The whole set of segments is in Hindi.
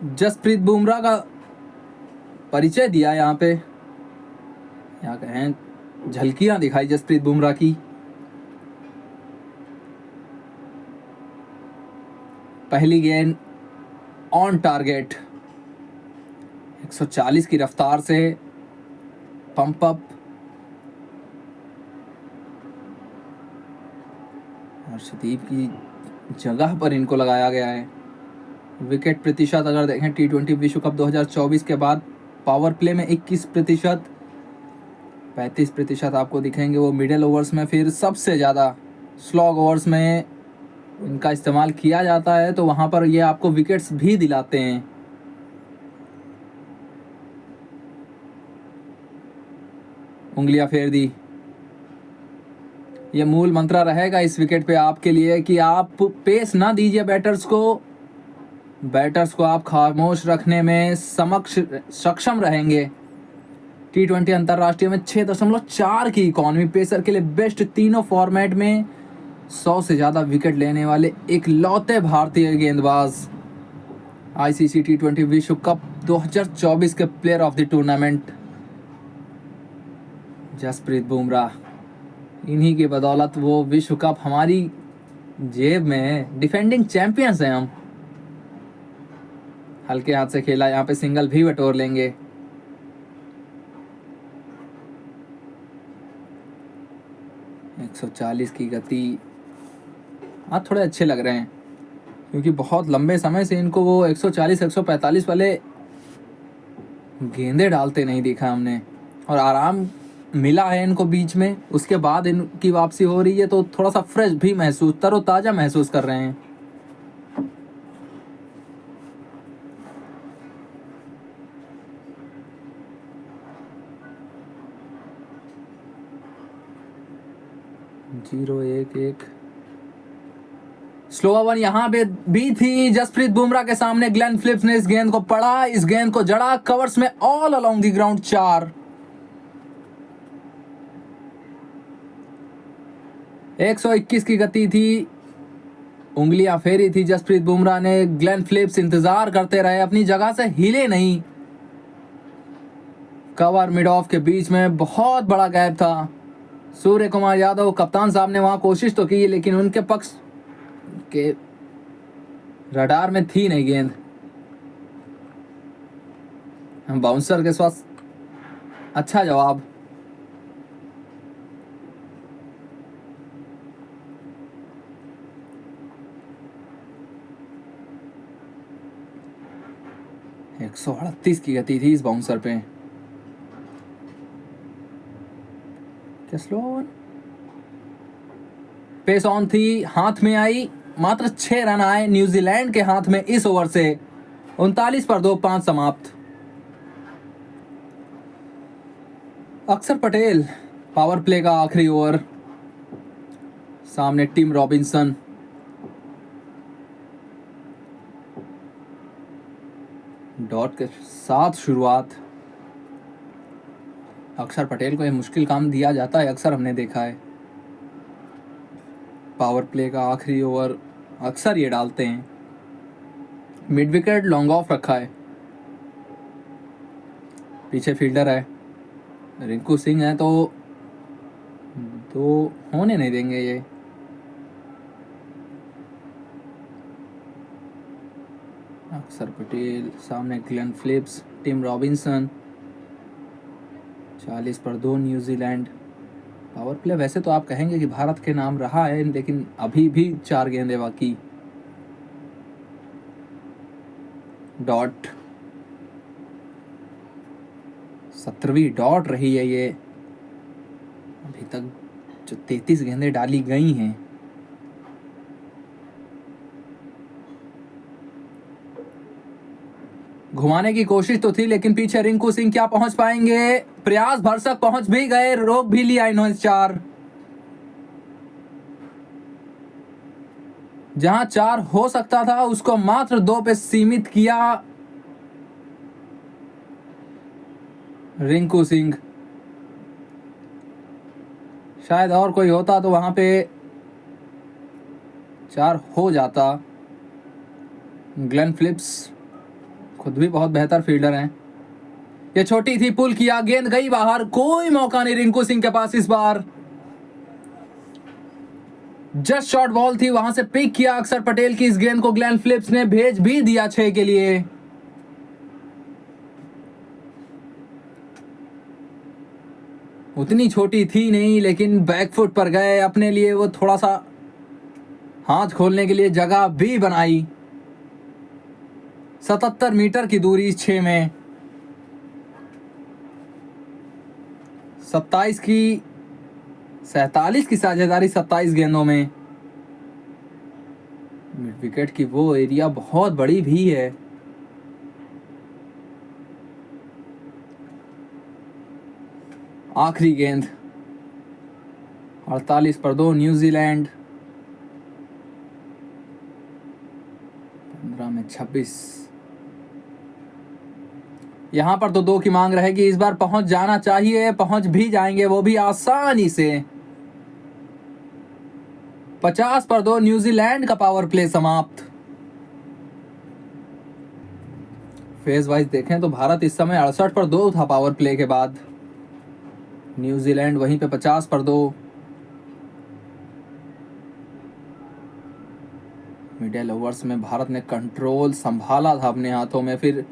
जसप्रीत बुमराह का परिचय दिया यहाँ पे, यहाँ कहें झलकियां दिखाई जसप्रीत बुमराह की। पहली गेंद ऑन टारगेट, 140 की रफ्तार से पंप अप। हर्षदीप की जगह पर इनको लगाया गया है। विकेट प्रतिशत अगर देखें T20 विश्व कप 2024 के बाद पावर प्ले में 21%, 35% आपको दिखेंगे वो मिडिल ओवर्स में, फिर सबसे ज़्यादा स्लॉग ओवर्स में इनका इस्तेमाल किया जाता है, तो वहाँ पर ये आपको विकेट्स भी दिलाते हैं। उंगलियां फेर दी, ये मूल मंत्र रहेगा इस विकेट पे आपके लिए कि आप पेस ना दीजिए बैटर्स को आप खामोश रखने में सक्षम रहेंगे। T20 अंतरराष्ट्रीय में 6.4 की इकॉनमी, पेसर के लिए बेस्ट, तीनों फॉर्मेट में 100 से ज़्यादा विकेट लेने वाले इकलौते भारतीय गेंदबाज। ICC T20 विश्व कप 2024 के player of the tournament Jasprit Bumrah. इन्हीं की बदौलत वो विश्व कप हमारी जेब में है। डिफेंडिंग चैंपियंस हैं हम। हल्के हाथ से खेला, यहाँ पे सिंगल भी बटोर लेंगे। एक 140 की गति, आज थोड़े अच्छे लग रहे हैं क्योंकि बहुत लंबे समय से इनको वो 140 145 वाले गेंदे डालते नहीं देखा हमने, और आराम मिला है इनको बीच में। उसके बाद इनकी वापसी हो रही है तो थोड़ा सा फ्रेश भी महसूस, तरोताजा महसूस कर रहे हैं। जीरो एक एक स्लो वन यहाँ पे भी थी जसप्रीत बुमराह के सामने। ग्लेन फिलिप्स ने इस गेंद को पढ़ा, इस गेंद को जड़ा, कवर्स में ऑल अलोंग द ग्राउंड 4। 121 की गति थी, उंगलियां फेरी थी जसप्रीत बुमराह ने। ग्लेन फिलिप्स इंतजार करते रहे, अपनी जगह से हिले नहीं। कवर मिड ऑफ के बीच में बहुत बड़ा गैप था। सूर्य कुमार यादव कप्तान साहब ने वहां कोशिश तो की, लेकिन उनके पक्ष के रडार में थी नहीं गेंद। बाउंसर के साथ अच्छा जवाब। एक 138 की गति थी इस बाउंसर पे। क्या स्लो पेस ऑन थी, हाथ में आई, मात्र 6 रन आए न्यूजीलैंड के हाथ में इस ओवर से। 39 पर 2, 5 समाप्त। अक्षर पटेल, पावर प्ले का आखिरी ओवर। सामने टिम रॉबिन्सन। डॉट के साथ शुरुआत। अक्षर पटेल को यह मुश्किल काम दिया जाता है, अक्सर हमने देखा है। पावर प्ले का आखिरी ओवर अक्सर ये डालते हैं। मिड विकेट लॉन्ग ऑफ रखा है, पीछे फील्डर है, रिंकू सिंह है, तो होने नहीं देंगे ये। अक्षर पटेल, सामने ग्लेन फिलिप्स, टिम रॉबिन्सन। 40 पर 2 न्यूजीलैंड। पावर प्ले वैसे तो आप कहेंगे कि भारत के नाम रहा है, लेकिन अभी भी 4 गेंदें बाकी। डॉट, 17वीं डॉट रही है ये अभी तक जो 33 गेंदें डाली गई हैं। घुमाने की कोशिश तो थी, लेकिन पीछे रिंकू सिंह क्या पहुंच पाएंगे? प्रयास भरसक पहुंच भी गए, रोक भी लिया इन्होंने 4। जहां 4 हो सकता था उसको मात्र 2 पे सीमित किया रिंकू सिंह। शायद और कोई होता तो वहां पे 4 हो जाता। ग्लेन फिलिप्स खुद भी बहुत बेहतर फील्डर हैं। ये छोटी थी, पुल किया, गेंद गई बाहर, कोई मौका नहीं रिंकू सिंह के पास इस बार। जस्ट शॉट बॉल थी, वहां से पिक किया अक्षर पटेल की इस गेंद को ग्लेन फिलिप्स ने, भेज भी दिया 6 के लिए। उतनी छोटी थी नहीं, लेकिन बैकफुट पर गए, अपने लिए वो थोड़ा सा हाथ खोलने के लिए जगह भी बनाई। 77 मीटर की दूरी 6 में, 47 की साझेदारी 27 गेंदों में। मिड विकेट की वो एरिया बहुत बड़ी भी है। आखिरी गेंद, 48 पर 2 न्यूजीलैंड, 15 में 26। यहां पर तो 2 की मांग रहेगी, इस बार पहुंच जाना चाहिए, पहुंच भी जाएंगे, वो भी आसानी से। 50 पर 2 न्यूजीलैंड का पावर प्ले समाप्त। फेज वाइज देखें तो भारत इस समय 68 पर 2 था पावर प्ले के बाद, न्यूजीलैंड वहीं पे 50 पर 2। मिडिल ओवर्स में भारत ने कंट्रोल संभाला था अपने हाथों में, फिर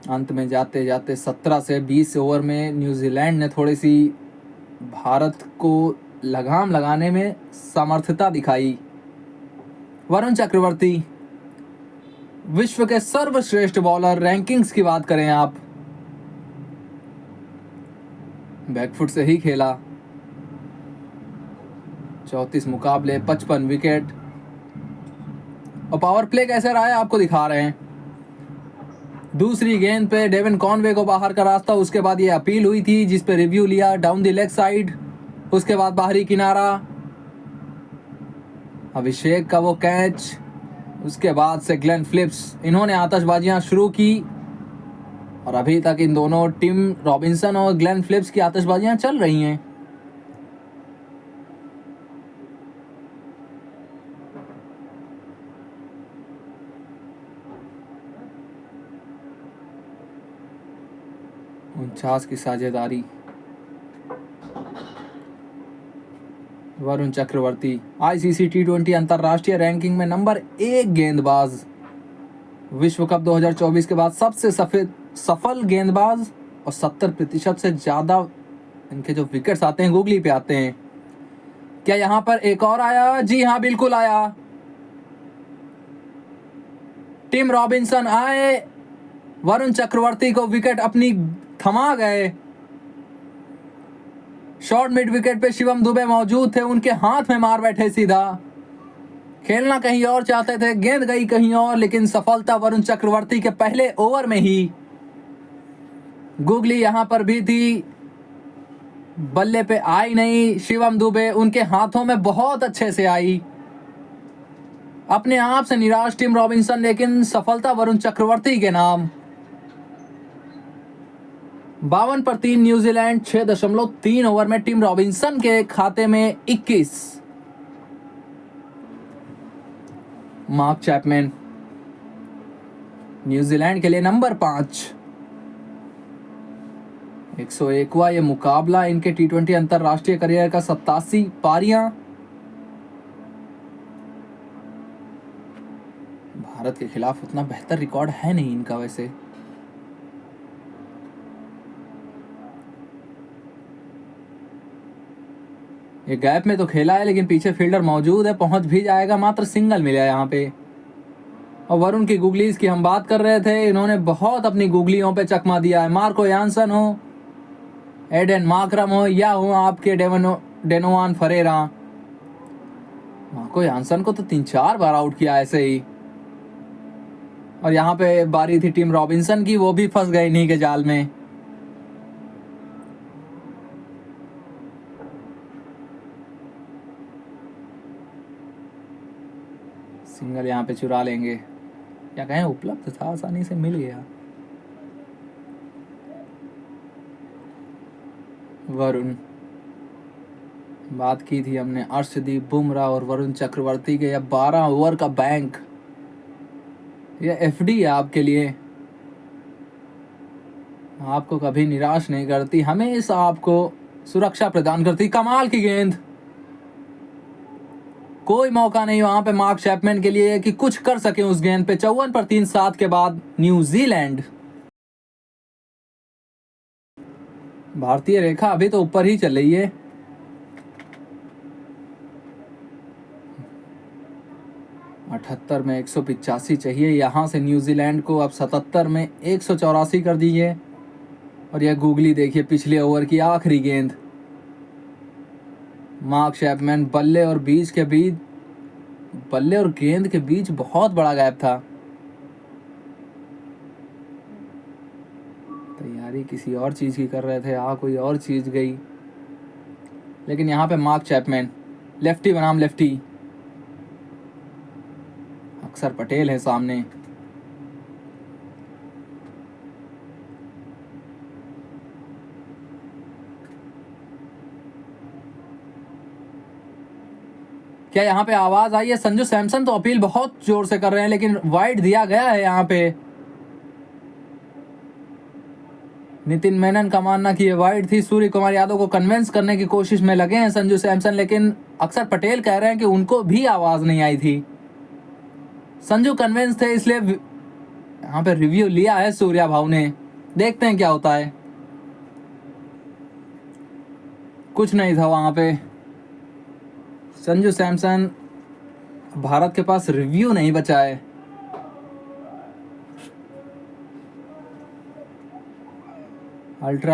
अंत में जाते जाते 17 से 20 ओवर में न्यूजीलैंड ने थोड़ी सी भारत को लगाम लगाने में समर्थता दिखाई। वरुण चक्रवर्ती विश्व के सर्वश्रेष्ठ बॉलर, रैंकिंग्स की बात करें आप, बैकफुट से ही खेला, 34 मुकाबले, 55 विकेट। और पावर प्ले कैसे रहा है आपको दिखा रहे हैं। दूसरी गेंद पे डेविन कॉनवे को बाहर का रास्ता, उसके बाद ये अपील हुई थी जिस पे रिव्यू लिया, डाउन द लेग साइड, उसके बाद बाहरी किनारा, अभिषेक का वो कैच, उसके बाद से ग्लेन फिलिप्स, इन्होंने आतिशबाजियां शुरू की और अभी तक इन दोनों, टिम रॉबिन्सन और ग्लेन फिलिप्स की आतिशबाजियां चल रही हैं। उनचास की साझेदारी, वरुण चक्रवर्ती आईसीसी T20 अंतरराष्ट्रीय रैंकिंग में नंबर 1 गेंदबाज, विश्व कप 2024 के बाद सबसे सफल गेंदबाज, और 70% से ज्यादा इनके जो विकेट्स आते हैं गूगली पे आते हैं। क्या यहां पर एक और आया? जी हाँ, बिल्कुल आया। टिम रॉबिन्सन आए, वरुण चक्रवर्ती को विकेट अपनी थमा गए। शॉर्ट मिड विकेट पे शिवम दुबे मौजूद थे, उनके हाथ में मार बैठे सीधा। खेलना कहीं और चाहते थे, गेंद गई कहीं और, लेकिन सफलता वरुण चक्रवर्ती के पहले ओवर में ही। गुगली यहां पर भी थी, बल्ले पे आई नहीं, शिवम दुबे उनके हाथों में बहुत अच्छे से आई। अपने आप से निराश टिम रॉबिन्सन, लेकिन सफलता वरुण चक्रवर्ती के नाम। 52 पर 3 न्यूजीलैंड, 6.3 ओवर में टिम रॉबिन्सन के खाते में 21। मार्क चैपमैन न्यूजीलैंड के लिए नंबर 5। 101वां ये मुकाबला इनके T20 अंतरराष्ट्रीय करियर का, 87 पारियां। भारत के खिलाफ उतना बेहतर रिकॉर्ड है नहीं इनका वैसे। ये गैप में तो खेला है, लेकिन पीछे फील्डर मौजूद है, पहुंच भी जाएगा, मात्र सिंगल मिला है यहाँ पे। और वरुण की गुगलीज की हम बात कर रहे थे, इन्होंने बहुत अपनी गुगलियों पे चकमा दिया है। मार्को यानसन हो, एडन मार्करम हो, या हो आपके डेनोवान फरेरा। मार्को यानसन को तो 3-4 बार आउट किया ऐसे ही। और यहाँ पे बारी थी टिम रॉबिन्सन की, वो भी फंस गए इन्हीं के जाल में। सिंगल यहाँ पे चुरा लेंगे, क्या कहें, उपलब्ध था, आसानी से मिल गया। वरुण, बात की थी हमने अर्शदीप बुमराह और वरुण चक्रवर्ती के, या 12 ओवर का बैंक, यह एफडी है आपके लिए। आपको कभी निराश नहीं करती, हमेशा आपको सुरक्षा प्रदान करती। कमाल की गेंद, कोई मौका नहीं वहां पे मार्क चैपमैन के लिए कि कुछ कर सके उस गेंद पे। 54 पर 3 7 के बाद न्यूजीलैंड, भारतीय रेखा अभी तो ऊपर ही चल रही है। अठहत्तर में 185 चाहिए, यहां से न्यूजीलैंड को अब 77 में 184 कर दीजिए। और यह गूगली देखिए, पिछले ओवर की आखिरी गेंद, मार्क चैपमैन बल्ले और गेंद के बीच बहुत बड़ा गैप था। तैयारी किसी और चीज की कर रहे थे, कोई और चीज गई। लेकिन यहाँ पे मार्क चैपमैन, लेफ्टी बनाम लेफ्टी, अक्षर पटेल है सामने। क्या यहाँ पे आवाज आई है? संजू सैमसन तो अपील बहुत जोर से कर रहे हैं, लेकिन वाइड दिया गया है यहाँ पे। नितिन मेनन का मानना कि ये वाइड थी। सूर्य कुमार यादव को कन्विंस करने की कोशिश में लगे हैं संजू सैमसन, लेकिन अक्षर पटेल कह रहे हैं कि उनको भी आवाज नहीं आई थी। संजू कन्विंस थे, इसलिए यहाँ पे रिव्यू लिया है सूर्या भाव ने। देखते हैं क्या होता है। कुछ नहीं था वहां पे। संजू सैमसन, भारत के पास रिव्यू नहीं बचा है। अल्ट्रा